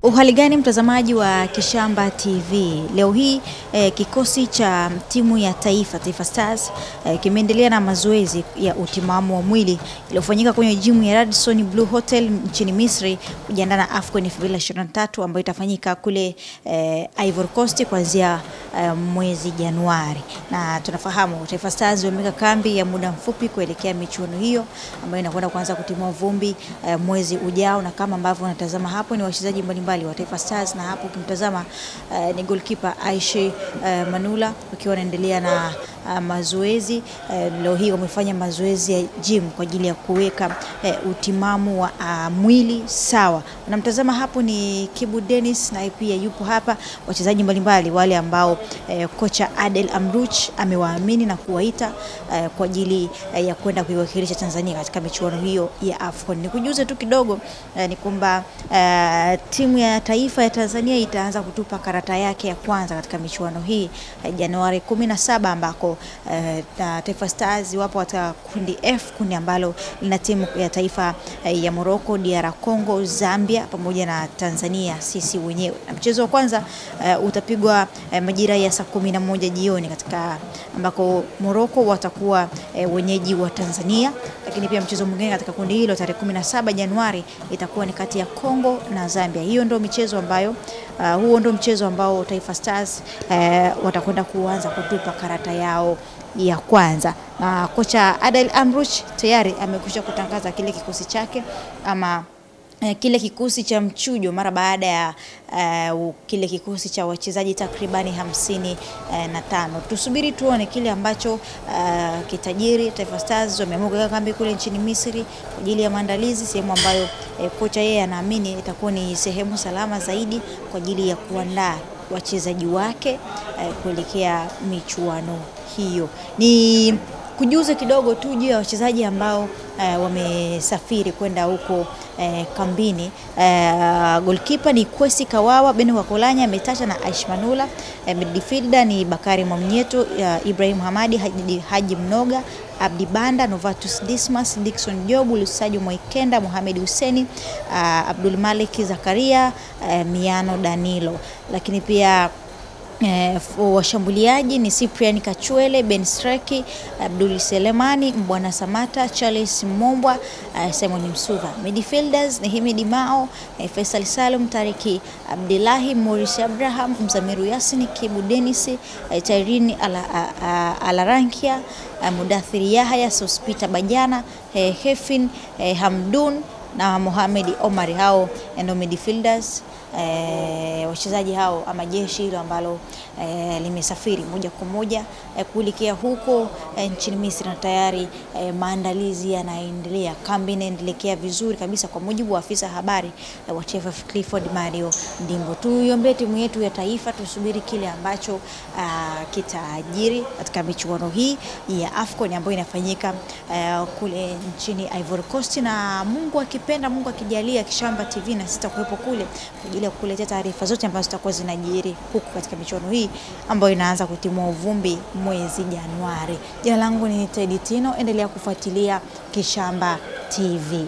Uhali gani mtazamaji wa Kishamba TV. Leo hii kikosi cha timu ya Taifa Stars kimeendelea na mazoezi ya utimamu wa mwili iliyofanyika kwenye jimu ya Radisson Blue Hotel nchini Misri kujiandaa na AFCON 2023 ambayo itafanyika kule Ivory Coast kuanzia mwezi Januari. Na tunafahamu Taifa Stars wameweka kambi ya muda mfupi kuelekea michuano hiyo ambayo inakwenda kuanza kutimua vumbi mwezi ujao, na kama ambavyo unatazama hapo ni wachezaji mbalimbali wa Taifa Stars, na hapo ukimtazama ni goalkeeper Aisha Manula wakiwa wanaendelea na mazoezi. Leo hii wamefanya mazoezi ya gym kwa ajili ya kuweka utimamu wa mwili sawa. Unamtazama hapo ni Kibu Dennis, na pia yupo hapa wachezaji mbalimbali wale ambao kocha Adel Amrouche amewaamini na kuwaita kwa ajili ya kwenda kuiwakilisha Tanzania katika michuano hiyo ya AFCON. Nikujuze tu kidogo ni kwamba timu ya taifa ya Tanzania itaanza kutupa karata yake ya kwanza katika michuano hii Januari 17, ambako Taifa Stars wapo katika kundi F, kundi ambalo lina timu ya taifa ya Morocco, DR Congo, Zambia pamoja na Tanzania sisi wenyewe. Na mchezo wa kwanza utapigwa majira ya saa 11 jioni katika ambako Morocco watakuwa wenyeji wa Tanzania, lakini pia mchezo mwingine katika kundi hilo tarehe 17 Januari itakuwa ni kati ya Congo na Zambia. Hiyo ndio michezo ambayo huo ndio mchezo ambao Taifa Stars watakwenda kuanza kutupa karata yao ya kwanza. Na kocha Adel Amrouche tayari amekwisha kutangaza kile kikosi chake ama kile kikosi cha mchujo mara baada ya kile kikosi cha wachezaji takribani 55. Tusubiri tuone kile ambacho kitajiri. Taifa Stars wameamua kuweka kambi kule nchini Misri kwa ajili ya maandalizi, sehemu ambayo kocha yeye anaamini itakuwa ni sehemu salama zaidi kwa ajili ya kuandaa wachezaji wake kuelekea michuano hiyo. Ni kujuza kidogo tu juu ya wachezaji ambao wamesafiri kwenda huko kambini. Goalkeeper ni Kwesi Kawawa, Beno Wakolanya ametacha na Aisha Manula. Midfielder ni Bakari Mwamnyeto, Ibrahim Hamadi, Haji Mnoga, Abdi Banda, Novatus Dismas, Dickson Jobu, Lusajo Moikenda, Mohamed Huseni, Abdul Malik Zakaria, Miano Danilo. Lakini pia washambuliaji ni Cyprian Kachwele, Ben Streki, Abdul Selemani, Mbwana Samata, Charles Mombwa, Simon Msuva. Midfielders ni Himidi Mao, Faisal Salum, Tariki Abdullahi, Morris Abraham, Mzamiru Yasini, Kibu Dennis, Tairini Alarankia, Mudathiri Yahya, Sospita Bajana, Hefin Hamdun na Mohamed Omar. Hao ndio midfielders. Wachezaji hao ama jeshi hilo ambalo limesafiri moja kwa moja kuelekea huko nchini Misri, na tayari maandalizi yanaendelea. Kambi inaendelea vizuri kabisa kwa mujibu wa afisa habari wa TFF Clifford Mario Ndimbo. Tuiombee timu yetu ya taifa, tusubiri kile ambacho kitajiri katika michuano hii ya AFCON ambayo inafanyika kule nchini Ivory Coast, na Mungu akipenda, Mungu akijalia, Kishamba TV na sita kuwepo kule kwa ajili ya kukuletea taarifa zote ambazo zitakuwa zinajiri huku katika michuano hii ambayo inaanza kutimua vumbi mwezi Januari. Jina langu ni Teddy Tino, endelea kufuatilia Kishamba TV.